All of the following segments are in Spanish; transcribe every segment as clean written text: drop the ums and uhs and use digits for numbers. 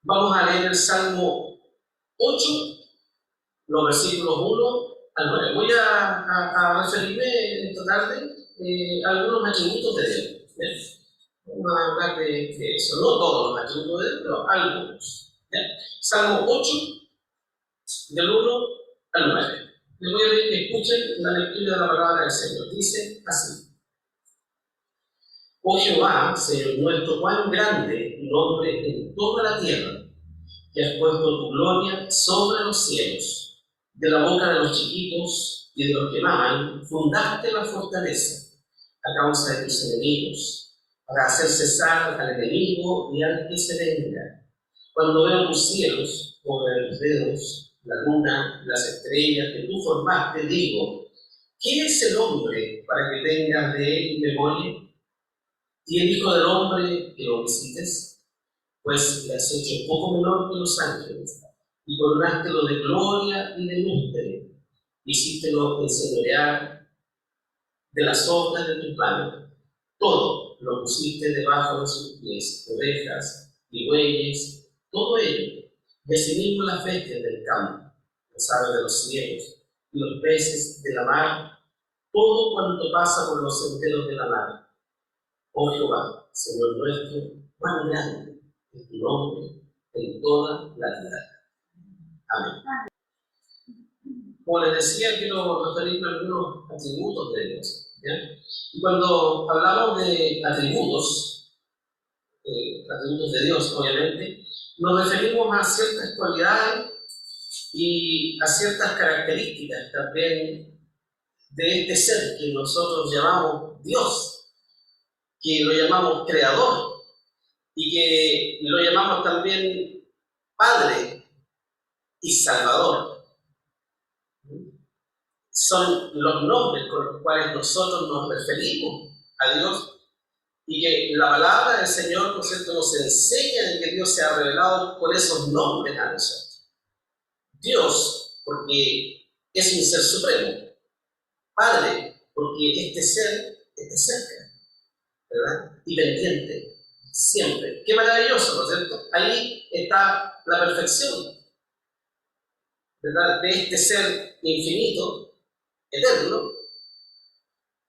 Vamos a leer el Salmo 8, los versículos 1 al 9. Voy a referirme esta tarde a algunos atributos de Dios. ¿Bien? Vamos a hablar de eso, no todos los atributos de Dios, pero algunos. ¿Bien? Salmo 8, del 1 al 9. Les voy a pedir que escuchen la lectura de la palabra del Señor. Dice así: Oh Jehová, Señor nuestro, cuán grande tu nombre en toda la tierra, que has puesto tu gloria sobre los cielos. De la boca de los chiquitos y de los que maman, fundaste la fortaleza a causa de tus enemigos, para hacer cesar al enemigo y al que se venga. Cuando veo tus cielos, obra de tus dedos, la luna, las estrellas que tú formaste, digo, ¿qué es el hombre para que tengas de él memoria? ¿Y el hijo del hombre que lo visites? Pues le has hecho poco menor que los ángeles, y coronástelo de gloria y de lustre, hicístelo enseñorear de las obras de tu mano. Todo lo pusiste debajo de sus pies, ovejas y bueyes, todo ello, y asimismo las bestias del campo, las aves de los cielos, y los peces de la mar, todo cuanto pasa por los senderos de la mar. Oh Jehová, Señor nuestro, cuán grande es tu nombre en toda la tierra. Amén. Como les decía, quiero referirme a algunos atributos de Dios. ¿Ya? Y cuando hablamos de atributos de Dios, obviamente, nos referimos a ciertas cualidades y a ciertas características también de este ser que nosotros llamamos Dios, que lo llamamos Creador y que lo llamamos también Padre y Salvador. Son los nombres con los cuales nosotros nos referimos a Dios y que la palabra del Señor, por cierto, nos enseña de que Dios se ha revelado con esos nombres a nosotros. Dios, porque es un ser supremo. Padre, porque este ser está cerca, ¿verdad? Y pendiente, siempre. Qué maravilloso, ¿no es cierto? Ahí está la perfección, ¿verdad? De este ser infinito, eterno,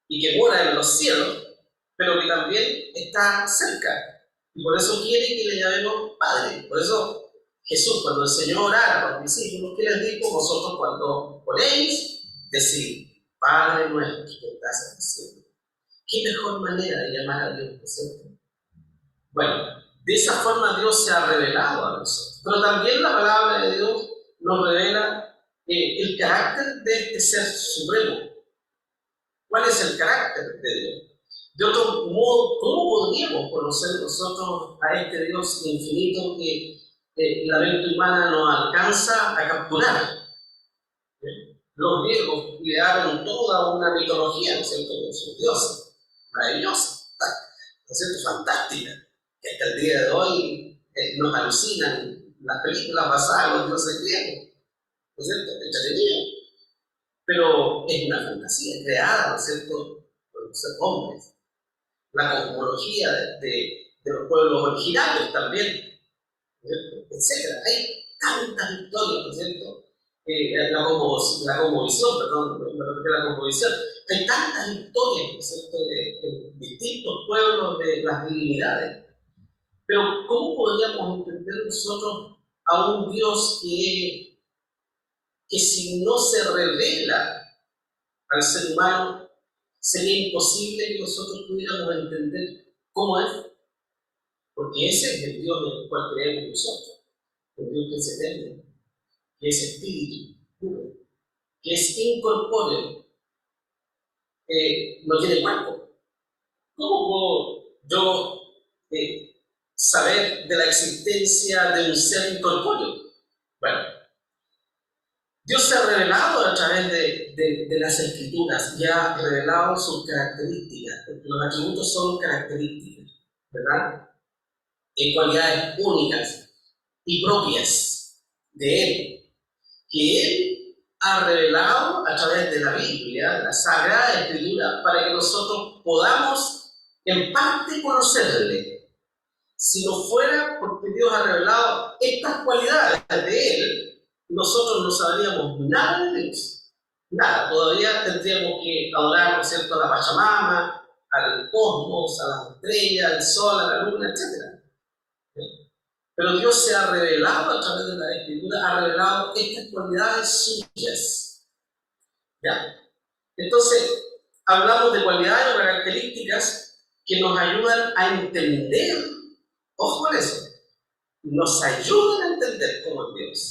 y que mora en los cielos, pero que también está cerca. Y por eso quiere que le llamemos Padre. Por eso Jesús, cuando enseñó a orar a los discípulos, ¿qué les dijo? Vosotros cuando oréis, decid, Padre nuestro que estás en el cielo. ¿Qué mejor manera de llamar a Dios, ¿no es cierto? Bueno, de esa forma Dios se ha revelado a nosotros. Pero también la palabra de Dios nos revela el carácter de este ser supremo. ¿Cuál es el carácter de Dios? De otro modo, ¿cómo podríamos conocer nosotros a este Dios infinito que la mente humana no alcanza a capturar? Los griegos idearon toda una mitología, ¿no es cierto?, de sus dioses, maravillosa, ¿no es cierto?, fantástica, que hasta el día de hoy nos alucinan las películas basadas en los dioses griegos, ¿no es cierto?, entretenido. Pero es una fantasía creada, ¿no es cierto?, por los hombres. La cosmología de los pueblos originarios también, etc. Hay tantas historias, ¿no es cierto?, la cosmovisión, perdón, me refiero a la cosmovisión. Hay tantas historias, ¿no es cierto?, de distintos pueblos, de las divinidades. Pero ¿cómo podríamos entender nosotros a un Dios que si no se revela al ser humano, sería imposible que nosotros pudiéramos entender cómo es? Porque ese es el Dios en el cual creemos nosotros, el Dios que es eterno, que es espíritu puro, que es incorpóreo, no tiene cuerpo. ¿Cómo puedo yo saber de la existencia de un ser incorpóreo? Bueno, Dios se ha revelado a través de las Escrituras y ha revelado sus características, porque los atributos son características, ¿verdad? En cualidades únicas y propias de Él, que Él ha revelado a través de la Biblia, de la Sagrada Escritura, para que nosotros podamos en parte conocerle. Si no fuera porque Dios ha revelado estas cualidades de Él, nosotros no sabríamos nada de Dios. Nada, todavía tendríamos que adorar, ¿no es cierto?, a la Pachamama, al cosmos, a las estrellas, al sol, a la luna, etc. Pero Dios se ha revelado a través de la Escritura, ha revelado estas cualidades suyas. ¿Ya? Entonces, hablamos de cualidades o características que nos ayudan a entender, ojo con eso, nos ayudan a entender cómo es Dios,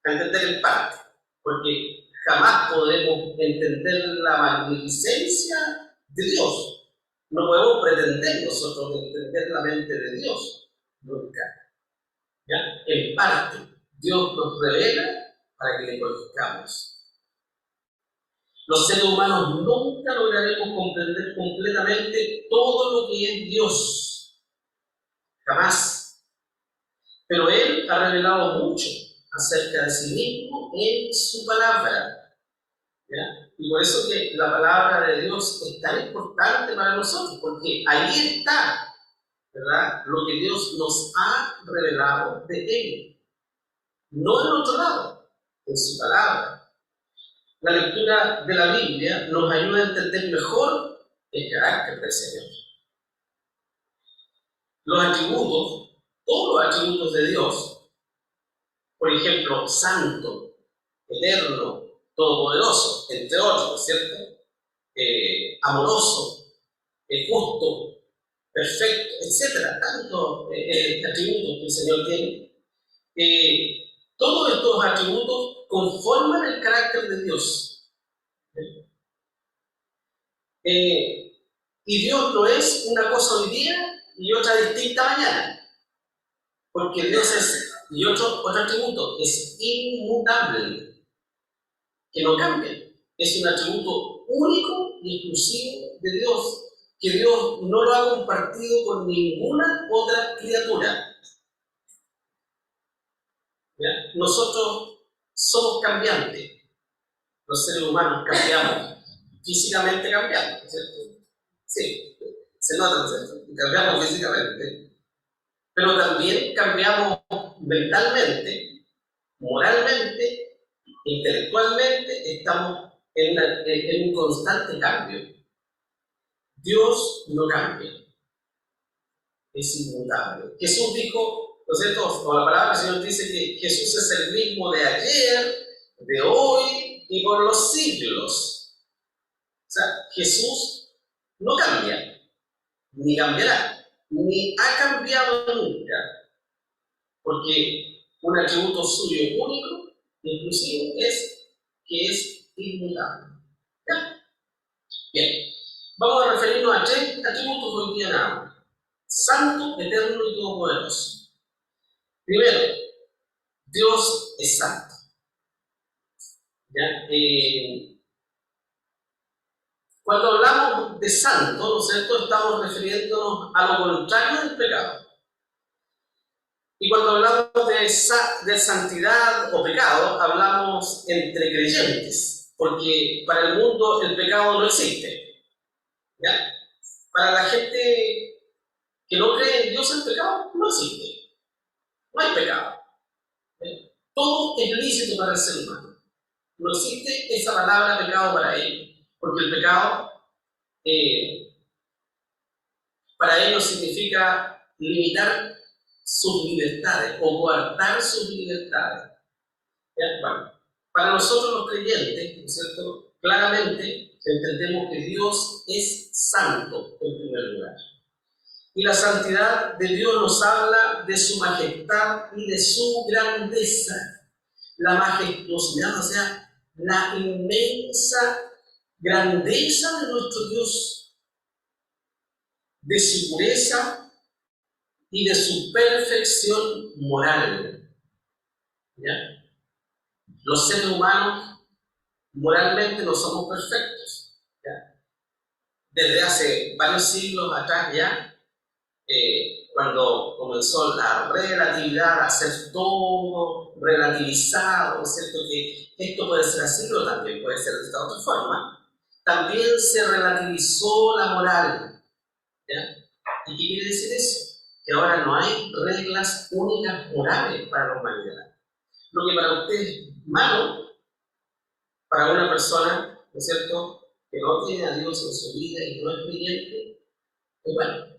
a entender el Padre, porque jamás podremos entender la magnificencia de Dios. No podemos pretender nosotros entender la mente de Dios, nunca. ¿Ya? En parte, Dios nos revela para que le conozcamos. Los seres humanos nunca lograremos comprender completamente todo lo que es Dios. Jamás. Pero Él ha revelado mucho acerca de sí mismo en su palabra. ¿Ya? Y por eso que la palabra de Dios es tan importante para nosotros, porque ahí está, ¿verdad?, lo que Dios nos ha revelado de Él. No en otro lado, en su palabra. La lectura de la Biblia nos ayuda a entender mejor el carácter del Señor. Los atributos, todos los atributos de Dios, por ejemplo, santo, eterno, todopoderoso, entre otros, ¿cierto? Amoroso, justo, perfecto, etc. Tantos atributos que el Señor tiene. Todos estos atributos conforman el carácter de Dios. Y Dios no es una cosa hoy día y otra distinta mañana, porque Dios es, y otro atributo, es inmutable, que no cambia. Es un atributo único y exclusivo de Dios, que Dios no lo ha compartido con ninguna otra criatura. ¿Ya? Nosotros somos cambiantes, los seres humanos cambiamos, físicamente cambiamos, ¿cierto? Sí, se nota, ¿cierto? Cambiamos físicamente, pero también cambiamos mentalmente, moralmente, intelectualmente, estamos en un constante cambio. Dios no cambia, es inmutable. Jesús dijo, ¿no es cierto? O la palabra del Señor dice que Jesús es el mismo de ayer, de hoy y por los siglos. O sea, Jesús no cambia, ni cambiará, ni ha cambiado nunca, porque un atributo suyo único, inclusive, es que es inmutable. ¿Ya? Bien, vamos a referirnos a 3 atributos hoy día nada más: santo, eterno y todopoderoso. Primero, Dios es santo. ¿Ya? Cuando hablamos de santo, ¿no es cierto?, estamos refiriéndonos a lo contrario del pecado. Y cuando hablamos de santidad o pecado, hablamos entre creyentes, porque para el mundo el pecado no existe. ¿Ya? Para la gente que no cree en Dios, el pecado no existe. No hay pecado. Todo es lícito para el ser humano. No existe esa palabra pecado para él, porque el pecado para ellos significa limitar sus libertades o coartar sus libertades. ¿Ya? Bueno, para nosotros los creyentes, ¿no es cierto?, claramente entendemos que Dios es santo en primer lugar. Y la santidad de Dios nos habla de su majestad y de su grandeza. La majestuosidad, o sea, la inmensa grandeza de nuestro Dios, de su pureza y de su perfección moral. ¿Ya? Los seres humanos moralmente no somos perfectos. ¿Ya? Desde hace varios siglos atrás ya, cuando comenzó la relatividad, a ser todo relativizado, ¿cierto?, que esto puede ser así, pero también puede ser de esta otra forma, también se relativizó la moral. ¿Ya? ¿Y qué quiere decir eso? que ahora no hay reglas únicas morales para la humanidad. Lo que para usted es malo, para una persona, ¿no es cierto?, que no tiene a Dios en su vida y no es creyente, es bueno.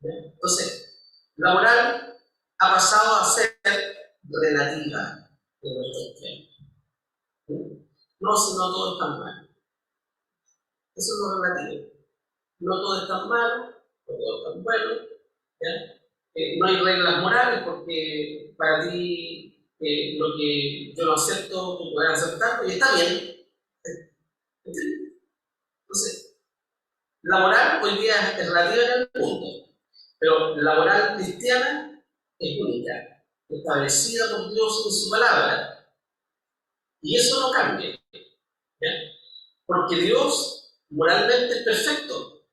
Entonces, la moral ha pasado a ser relativa en nuestros tiempos. No, si no todo es tan malo. Eso es lo relativo. No todo es tan malo, no todo es tan bueno. No hay reglas morales porque para ti lo que yo no acepto, tú puedes aceptarlo y está bien. ¿Entiendes? Entonces, la moral hoy día es relativa en el mundo, pero la moral cristiana es única, establecida por Dios en su palabra. Y eso no cambia. ¿Ya? Porque Dios moralmente es perfecto.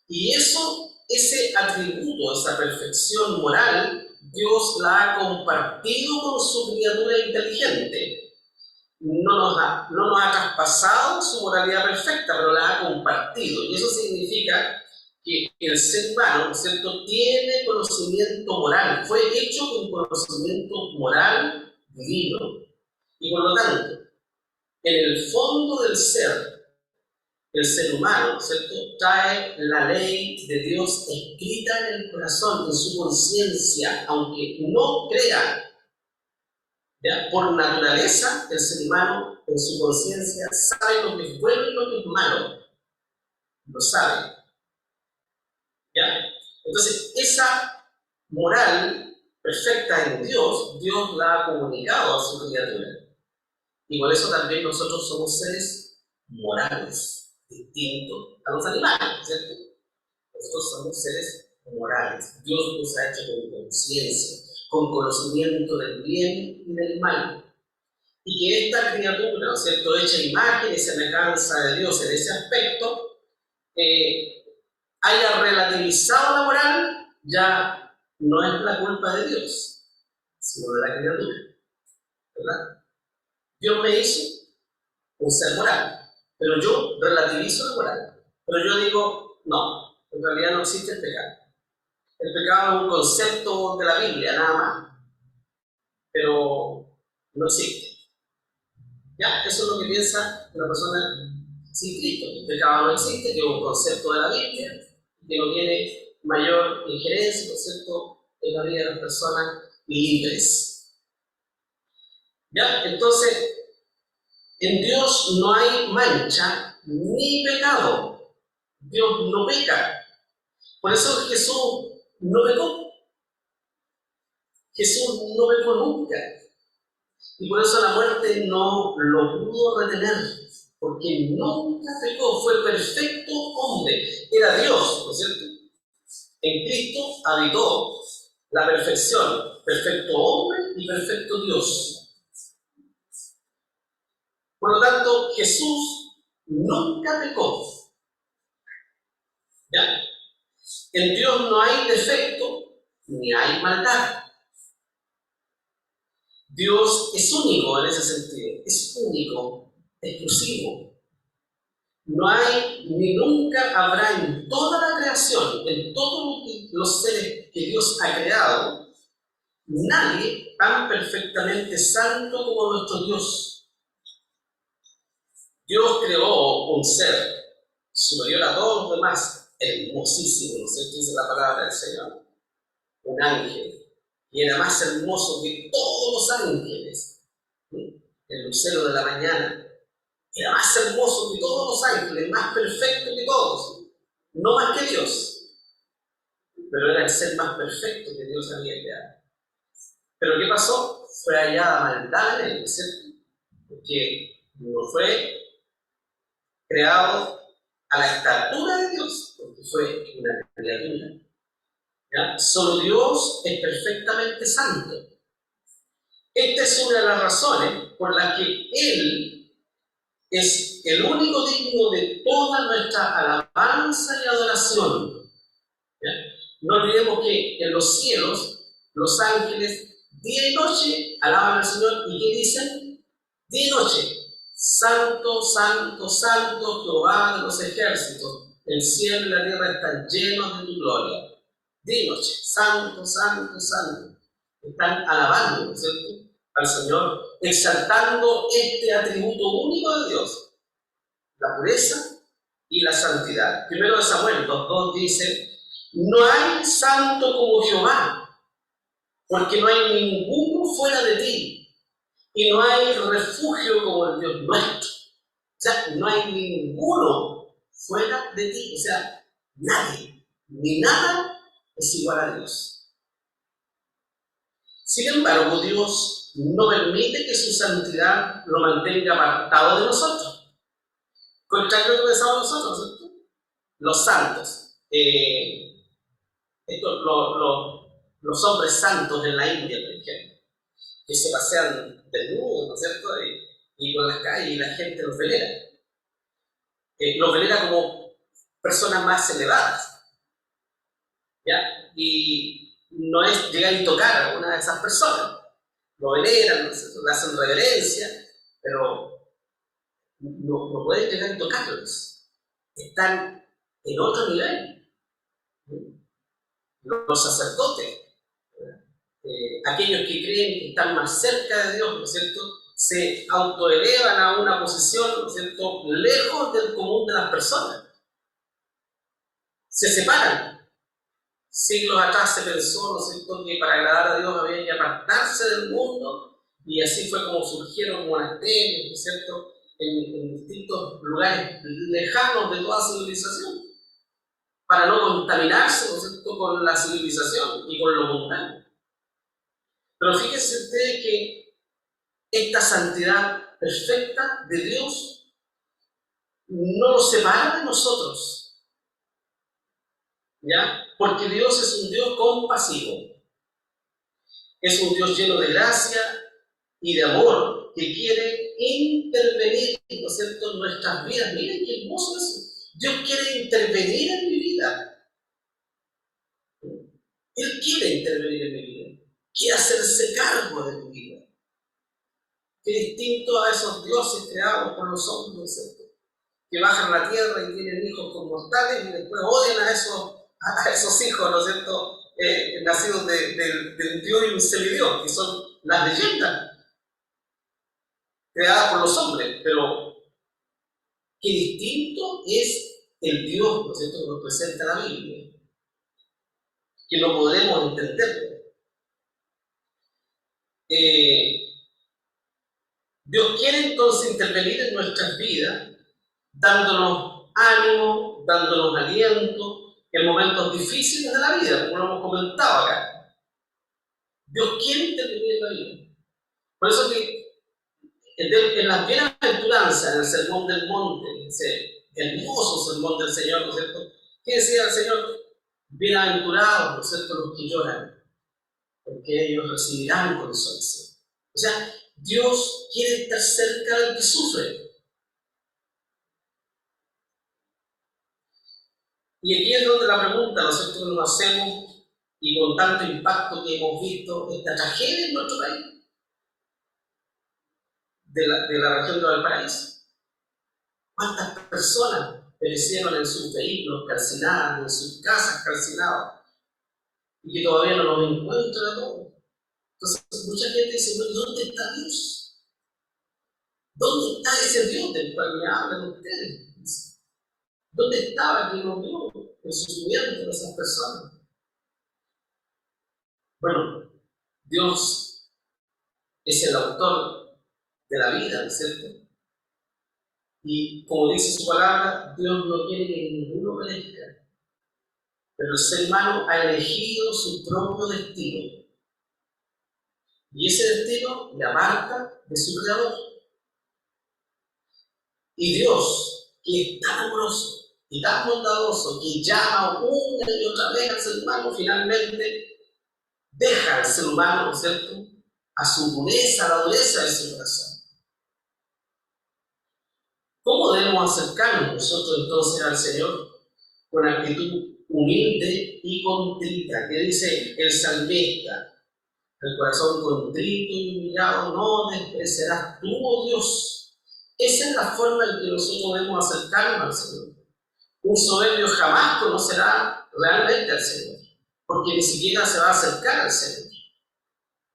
Y ese atributo, esa perfección moral, Dios la ha compartido con su criatura inteligente. No nos ha traspasado su moralidad perfecta, pero la ha compartido. Y eso significa que el ser humano, ¿no es cierto?, tiene conocimiento moral, fue hecho con conocimiento moral divino. Y por lo tanto, en el fondo del ser, el ser humano, ¿no es cierto?, trae la ley de Dios escrita en el corazón, en su conciencia, aunque no crea. ¿Ya? Por naturaleza, el ser humano, en su conciencia, sabe lo que es bueno y lo que es malo. Lo sabe. ¿Ya? Entonces, esa moral perfecta en Dios, Dios la ha comunicado a su criatura. Y por eso también nosotros somos seres morales, distintos a los animales, ¿cierto? Nosotros somos seres morales. Dios nos ha hecho con conciencia, con conocimiento del bien y del mal. Y que esta criatura, ¿no es cierto?, hecha imagen y semejanza de Dios en ese aspecto, haya relativizado la moral, ya no es la culpa de Dios, sino de la criatura, ¿verdad? Dios me hizo un ser moral, pero yo relativizo la moral. Pero yo digo, no, en realidad no existe el pecado. El pecado es un concepto de la Biblia, nada más, pero no existe. Ya, eso es lo que piensa una persona sin Cristo. El pecado no existe, que es un concepto de la Biblia, que no tiene mayor injerencia, ¿no es cierto?, en la vida de las personas libres. ¿Ya? Entonces, en Dios no hay mancha ni pecado. Dios no peca. Por eso Jesús no pecó. Jesús no pecó nunca. Y por eso la muerte no lo pudo retener. Porque nunca pecó. Fue perfecto hombre. Era Dios, ¿no es cierto? En Cristo habitó la perfección. Perfecto hombre y perfecto Dios. Por lo tanto, Jesús nunca pecó. ¿Ya? En Dios no hay defecto ni hay maldad. Dios es único en ese sentido. Es único, exclusivo. No hay ni nunca habrá en toda la creación, en todos los seres que Dios ha creado, nadie tan perfectamente santo como nuestro Dios. Dios creó un ser superior a todos los demás, hermosísimo, ¿no es cierto? Dice la palabra del Señor. Un ángel, y era más hermoso que todos los ángeles. El lucero de la mañana era más hermoso que todos los ángeles, más perfecto que todos, no más que Dios. Pero era el ser más perfecto que Dios había creado. Pero ¿qué pasó? Fue hallada maldad en él, ¿cierto? Porque no fue creado a la estatura de Dios, porque fue una criatura. ¿Ya? Solo Dios es perfectamente santo. Esta es una de las razones por las que Él es el único digno de toda nuestra alabanza y adoración. ¿Ya? No olvidemos que en los cielos, los ángeles, día y noche, alaban al Señor. ¿Y qué dicen? Día y noche. Santo, santo, santo, Jehová de los ejércitos. El cielo y la tierra están llenos de tu gloria. día y noche. Santo, santo, santo. Están alabando, ¿no es cierto?, al Señor, exaltando este atributo único de Dios, la pureza y la santidad. Primero de Samuel 2:2 dice: no hay santo como Jehová, porque no hay ninguno fuera de ti, y no hay refugio como el Dios nuestro. O sea, no hay ninguno fuera de ti. O sea, nadie, ni nada es igual a Dios. Sin embargo, Dios no permite que su santidad lo mantenga apartado de nosotros. Contrario a lo que pensamos nosotros, ¿cierto? Los santos, los hombres santos en la India, por ejemplo, que se pasean desnudos, ¿no es cierto?, y por las calles, y la gente los venera. Los venera como personas más elevadas, ¿ya? Y no es llegar y tocar a una de esas personas. Lo veneran, ¿no es cierto?, le hacen reverencia, pero no pueden llegar y tocarlos. Están en otro nivel. Los sacerdotes, aquellos que creen que están más cerca de Dios, ¿no es cierto?, se autoelevan a una posición, ¿no es cierto?, lejos del común de las personas. Se separan. Siglos atrás se pensó, ¿no es cierto?, que para agradar a Dios había que apartarse del mundo, y así fue como surgieron monasterios, ¿no es cierto?, en distintos lugares lejanos de toda civilización, para no contaminarse, ¿no es cierto?, con la civilización y con lo mundano. Pero fíjense ustedes que esta santidad perfecta de Dios no nos separa de nosotros, ¿ya? Porque Dios es un Dios compasivo, es un Dios lleno de gracia y de amor, que quiere intervenir, ¿no es cierto?, en nuestras vidas. Miren qué hermoso eso. Dios quiere intervenir en mi vida. Él quiere intervenir en mi vida. Quiere hacerse cargo de mi vida. Qué distinto a esos dioses creados por los hombres, ¿no es cierto?, que bajan a la tierra y tienen hijos con mortales y después odian a esos hijos, ¿no es cierto?, nacidos del Dios y un semidios, que son las leyendas creadas por los hombres. Pero qué distinto es el Dios, ¿no es cierto?, que nos presenta la Biblia, que no podemos entenderlo. Dios quiere entonces intervenir en nuestras vidas, dándonos ánimo, dándonos aliento en momentos difíciles de la vida, como lo hemos comentado acá. Dios quiere intervenir en la vida. Por eso que en las bienaventuranzas, en el Sermón del Monte, ese hermoso Sermón del Señor, ¿no es cierto?, ¿qué decía el Señor? Bienaventurados, ¿no es cierto?, los que lloran, porque ellos recibirán consolación. O sea, Dios quiere estar cerca del que sufre. Y aquí es donde la pregunta, ¿no es cierto?, que nos hacemos, y con tanto impacto que hemos visto esta tragedia en nuestro país, de la región de Valparaíso. ¿Cuántas personas perecieron en sus vehículos calcinadas, en sus casas calcinadas, y que todavía no los encuentran a todos? Entonces, mucha gente dice: ¿dónde está Dios? ¿Dónde está ese Dios del cual me hablan ustedes? ¿Dónde estaba quien nos dio el sufrimiento de esas personas? Bueno, Dios es el autor de la vida, ¿no es cierto? Y como dice su palabra, Dios no quiere que ninguno perezca, pero el ser humano ha elegido su propio destino. Y ese destino le aparta de su creador. Y Dios, que es tan amoroso y tan bondadoso, que llama una y otra vez al ser humano, finalmente deja al ser humano, ¿no es cierto?, a su dureza, a la dureza de su corazón. ¿Cómo debemos acercarnos nosotros entonces al Señor? Con actitud humilde y contrita, que dice el salmista: el corazón contrito y humillado no despreciarás tú, oh Dios. Esa es la forma en que nosotros debemos acercarnos al Señor. Un soberbio jamás conocerá realmente al Señor. porque ni siquiera se va a acercar al Señor.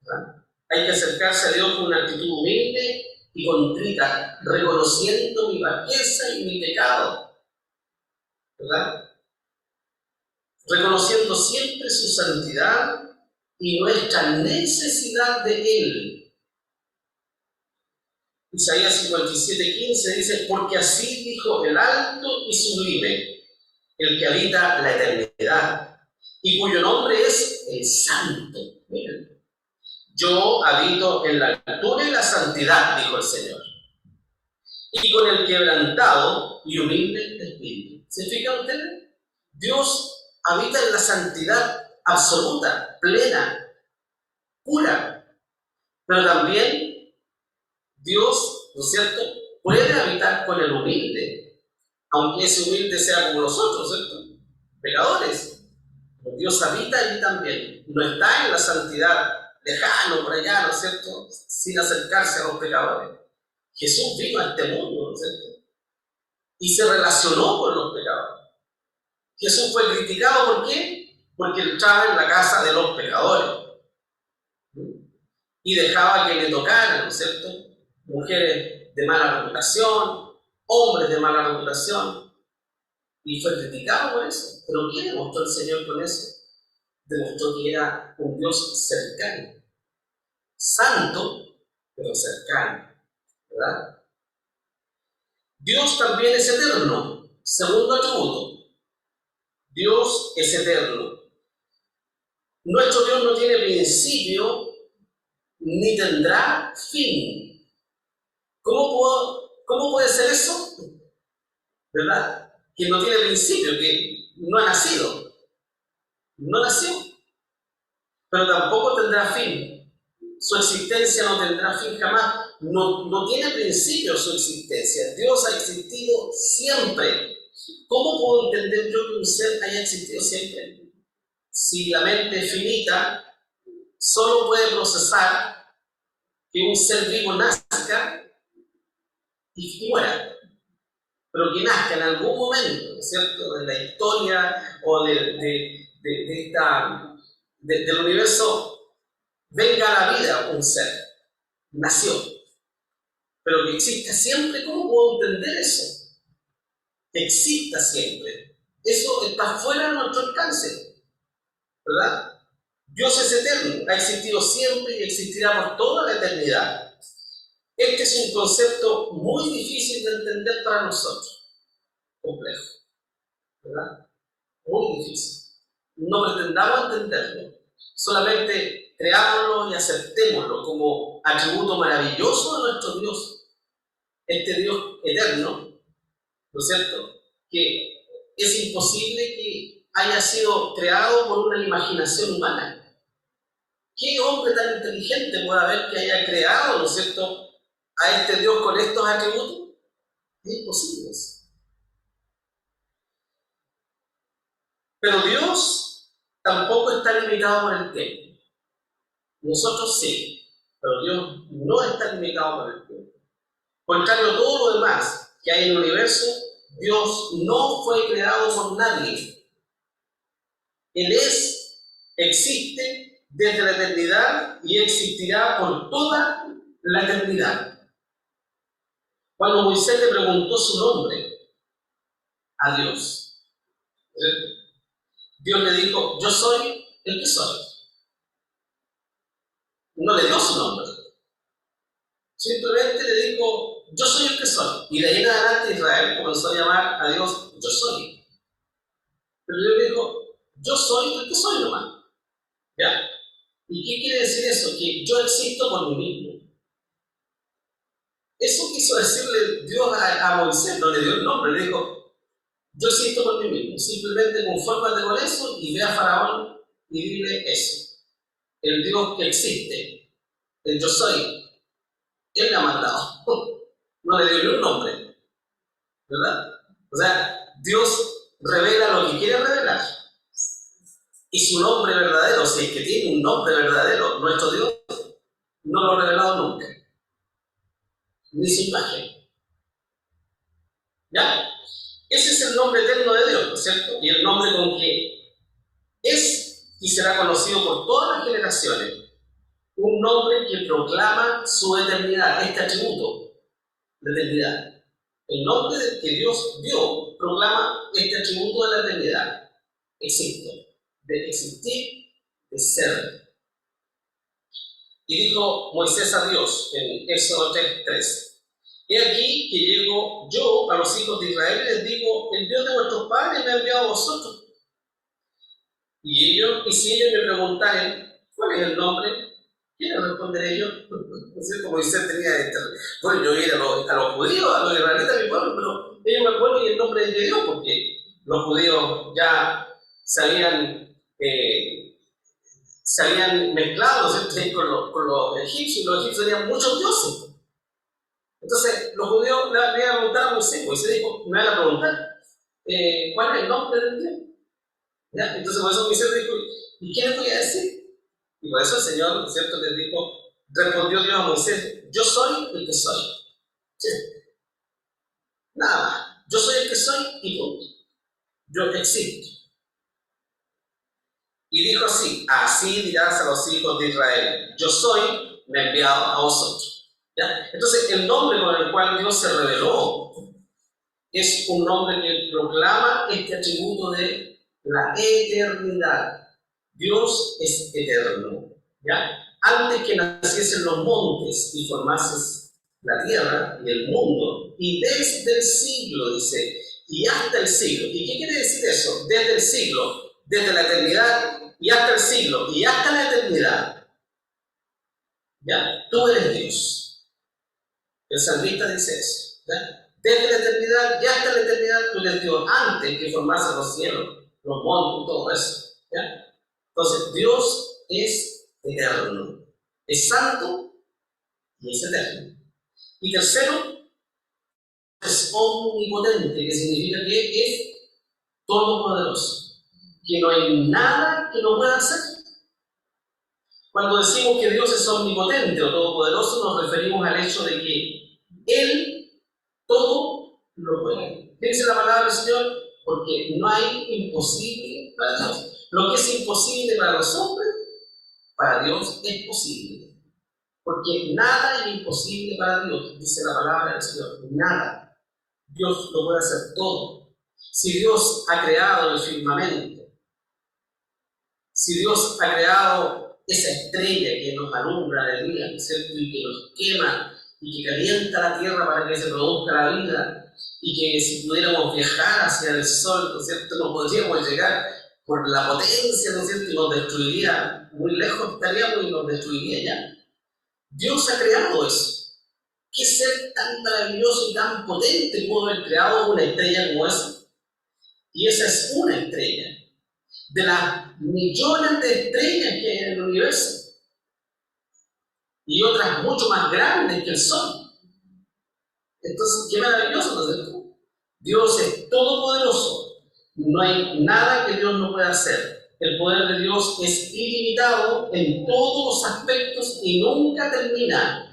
¿Verdad? Hay que acercarse a Dios con una actitud humilde y contrita, reconociendo mi bajeza y mi pecado, ¿verdad? Reconociendo siempre su santidad y nuestra necesidad de Él. Isaías 57:15 dice: porque así dijo el alto y sublime, el que habita la eternidad, y cuyo nombre es el Santo. Miren, yo habito en la altura y la santidad, dijo el Señor, y con el quebrantado y humilde espíritu. ¿Se fijan ustedes? Dios habita en la santidad absoluta, plena, pura, pero también Dios, ¿no es cierto?, puede habitar con el humilde, aunque ese humilde sea como nosotros, ¿cierto?, pecadores. Pero Dios habita allí también, no está en la santidad, lejano por allá, ¿no es cierto?, sin acercarse a los pecadores. Jesús vino a este mundo, ¿no es cierto?, y se relacionó con los pecadores. Jesús fue criticado, ¿por qué? Porque entraba en la casa de los pecadores y dejaba que le tocaran, ¿no es cierto?, mujeres de mala reputación, hombres de mala reputación, y fue criticado por eso. ¿Pero qué demostró el Señor con eso? Demostró que era un Dios cercano, santo, pero cercano, ¿verdad? Dios también es eterno. Segundo atributo, Dios es eterno. Nuestro Dios no tiene principio ni tendrá fin. ¿Cómo puede ser eso? ¿Verdad? Que no tiene principio, que no ha nacido. No nació, pero tampoco tendrá fin. Su existencia no tendrá fin jamás. No tiene principio su existencia. Dios ha existido siempre. ¿Cómo puedo entender yo que un ser haya existido siempre? Si la mente finita solo puede procesar que un ser vivo nazca y muera, pero que nazca en algún momento, ¿no es cierto?, de la historia o del universo, venga a la vida un ser, nació, pero que exista siempre. ¿Cómo puedo entender eso? Que exista siempre. Eso está fuera de nuestro alcance, ¿verdad? Dios es eterno, ha existido siempre y existirá por toda la eternidad. Este es un concepto muy difícil de entender para nosotros, complejo, ¿verdad? Muy difícil. No pretendamos entenderlo, solamente creámoslo y aceptémoslo como atributo maravilloso de nuestro Dios, este Dios eterno, ¿no es cierto?, que es imposible que haya sido creado por una imaginación humana. ¿Qué hombre tan inteligente puede haber que haya creado, ¿no es cierto?, a este Dios con estos atributos? Es imposible eso. Pero Dios tampoco está limitado por el tiempo. Nosotros sí, pero Dios no está limitado por el tiempo. Contrario a todo lo demás que hay en el universo, Dios no fue creado por nadie. Él existe desde la eternidad y existirá por toda la eternidad. Cuando Moisés le preguntó su nombre a Dios, Dios le dijo: yo soy el que soy. No le dio su nombre, simplemente le dijo: yo soy el que soy. Y de ahí en adelante Israel comenzó a llamar a Dios yo soy. Pero Dios le dijo: yo soy el que soy nomás. ¿Ya? ¿Y qué quiere decir eso? Que yo existo por mí mismo. Eso quiso decirle Dios a Moisés, no le dio el nombre, le dijo: yo existo por mí mismo. Simplemente confórmate con eso y ve a Faraón y dile eso. El Dios que existe, el yo soy, Él me ha mandado. No le dio ni un nombre, ¿verdad? O sea, Dios revela lo que quiere revelar. Y su nombre verdadero, si es que tiene un nombre verdadero, nuestro Dios no lo ha revelado nunca. Ni su imagen. ¿Ya? Ese es el nombre eterno de Dios, ¿no es cierto? Y el nombre con que es y será conocido por todas las generaciones. Un nombre que proclama su eternidad, este atributo de eternidad. El nombre que Dios dio proclama este atributo de la eternidad. Existo, de existir, de ser. Y dijo Moisés a Dios en Éxodo 3:3: He aquí que llego yo a los hijos de Israel y les digo: el Dios de vuestros padres me ha enviado a vosotros. Y si ellos me preguntaren cuál es el nombre, ¿qué les responderé yo? ¿No es cierto? Moisés tenía bueno, yo ir a los judíos, a los israelitas, mi pueblo, pero ellos me acuerdo y el nombre de Dios, porque los judíos ya se habían mezclado, ¿cierto?, con los egipcios, y los egipcios tenían muchos dioses. Entonces, los judíos le iban a preguntar a Moisés. Moisés dijo: me van a preguntar cuál es el nombre del Dios. ¿Ya? Entonces, por eso Moisés dijo: ¿y qué les voy a decir? Y por eso el Señor, ¿cierto?, les dijo, respondió Dios a Moisés: yo soy el que soy. ¿Sí? Nada más. Yo soy el que soy y punto. Yo existo. Y dijo así: así dirás a los hijos de Israel: yo soy, me he enviado a vosotros. ¿Ya? Entonces, el nombre con el cual Dios se reveló es un nombre que proclama este atributo de la eternidad. Dios es eterno. ¿Ya? Antes que naciesen los montes y formases la tierra y el mundo, y desde el siglo, dice, y hasta el siglo. ¿Y qué quiere decir eso? Desde el siglo, desde la eternidad y hasta el siglo, y hasta la eternidad. ¿Ya? Tú eres Dios. El salmista dice eso. ¿Ya? Desde la eternidad y hasta la eternidad tú eres Dios, antes que formasen los cielos, los montes y todo eso. ¿Ya? Entonces, Dios es eterno, es santo y es eterno. Y tercero, es omnipotente, que significa que es todopoderoso, que no hay nada que no pueda hacer. Cuando decimos que Dios es omnipotente o todopoderoso, nos referimos al hecho de que Él todo lo puede. ¿Qué dice la palabra del Señor? Porque no hay imposible para Dios. Lo que es imposible para los hombres, para Dios es posible. Porque nada es imposible para Dios, dice la palabra del Señor. Nada. Dios lo puede hacer todo. Si Dios ha creado el firmamento, si Dios ha creado esa estrella que nos alumbra de día, ¿cierto?, y que nos quema y que calienta la tierra para que se produzca la vida, y que si pudiéramos viajar hacia el sol, ¿no es cierto?, no podríamos llegar por la potencia, ¿no es cierto?, y nos destruiría, muy lejos estaríamos y nos destruiría ya. Dios ha creado eso. ¿Qué ser tan maravilloso y tan potente pudo haber creado una estrella como esa? Y esa es una estrella de las millones de estrellas que hay en el universo, y otras mucho más grandes que el Sol. Entonces, qué maravilloso, ¿no es cierto? Dios es todopoderoso. No hay nada que Dios no pueda hacer. El poder de Dios es ilimitado en todos los aspectos y nunca termina.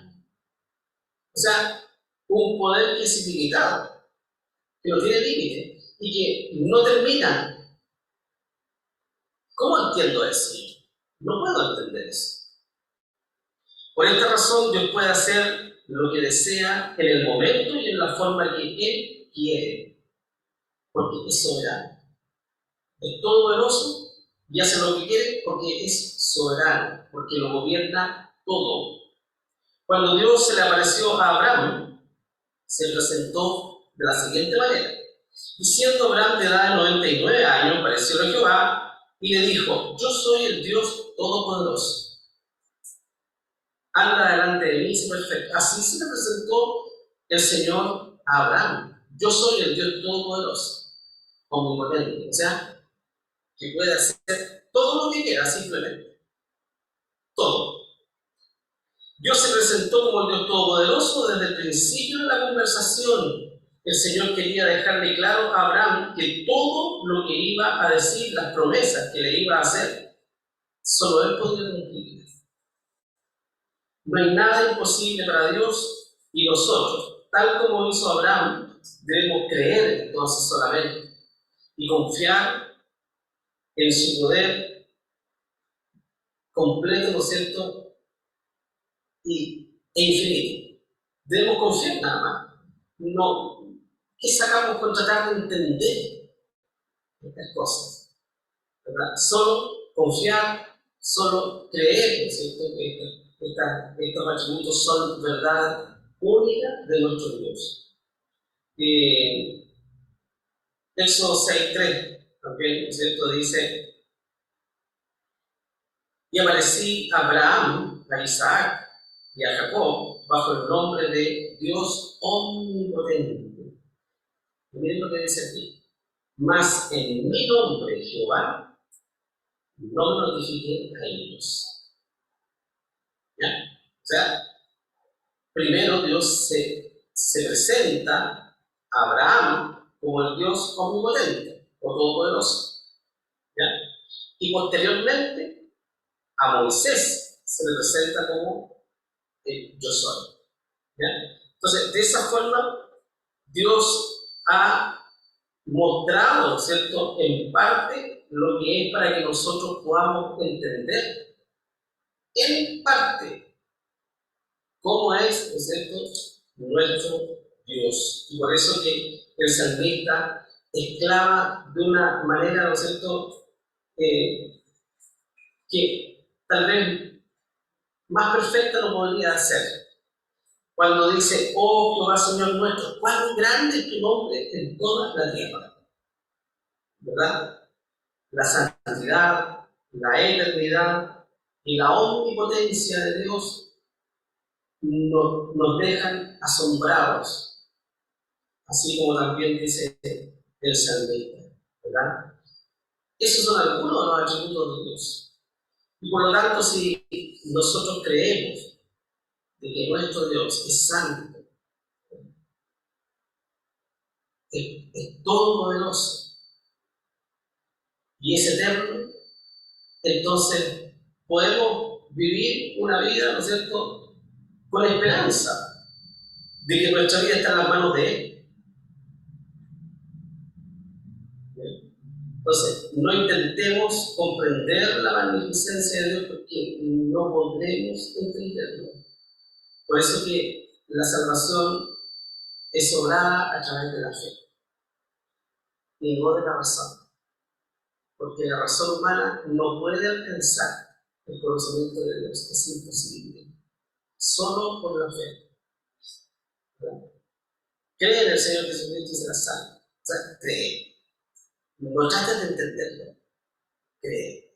O sea, un poder que es ilimitado, que no tiene límite y que no termina. ¿Cómo entiendo eso? No puedo entender eso. Por esta razón, Dios puede hacer lo que desea en el momento y en la forma que Él quiere, porque es soberano. Es todopoderoso y hace lo que quiere porque es soberano, porque lo gobierna todo. Cuando Dios se le apareció a Abraham, se presentó de la siguiente manera. Y siendo Abraham de edad de 99 años, apareció Jehová y le dijo: yo soy el Dios todopoderoso. Anda delante de mí y sé perfecto. Así se le presentó el Señor a Abraham. Yo soy el Dios todopoderoso, omnipotente. O sea, que puede hacer todo lo que quiera, simplemente. Todo. Dios se presentó como el Dios todopoderoso desde el principio de la conversación. El Señor quería dejarle claro a Abraham que todo lo que iba a decir, las promesas que le iba a hacer, solo Él podía cumplir. No hay nada imposible para Dios, y nosotros, tal como hizo Abraham, debemos creer entonces solamente y confiar en su poder completo, ¿no es cierto?, e infinito. Debemos confiar nada más. No, ¿qué sacamos con tratar de entender estas cosas? ¿Verdad? Solo confiar, solo creer, ¿no es cierto?, que estos atributos son verdad única de nuestro Dios. Éxodo 6:3 también, ¿no es cierto?, dice: y aparecí a Abraham, a Isaac y a Jacob bajo el nombre de Dios omnipotente. Y miren lo que dice aquí: mas en mi nombre, Jehová, no me notifique a ellos. ¿Ya? O sea, primero Dios se presenta a Abraham como el Dios omnipotente o todopoderoso. ¿Ya? Y posteriormente a Moisés se le presenta como el yo soy. ¿Ya? Entonces, de esa forma, Dios ha mostrado, ¿cierto?, en parte lo que es para que nosotros podamos entender en parte cómo es, ¿no es cierto?, nuestro Dios. Y por eso que el salmista exclama de una manera, ¿no es cierto?, que tal vez más perfecta no podría ser. Cuando dice: oh Jehová, Señor nuestro, cuán grande es tu nombre en toda la tierra. ¿Verdad? La santidad, la eternidad y la omnipotencia de Dios nos dejan asombrados, así como también dice el salmista, ¿verdad? Esos son algunos de los atributos de Dios. Y por lo tanto, si nosotros creemos de que nuestro Dios es santo, es todopoderoso y es eterno, entonces podemos vivir una vida, ¿no es cierto?, con esperanza de que nuestra vida está en las manos de Él. Entonces, no intentemos comprender la magnificencia de Dios porque no podremos entenderlo. Por eso que la salvación es obrada a través de la fe y no de la razón. Porque la razón humana no puede alcanzar el conocimiento de Dios, es imposible. Solo por la fe. ¿Verdad? Cree en el Señor Jesucristo y será salvo. O sea, cree. No trates de entenderlo. Cree.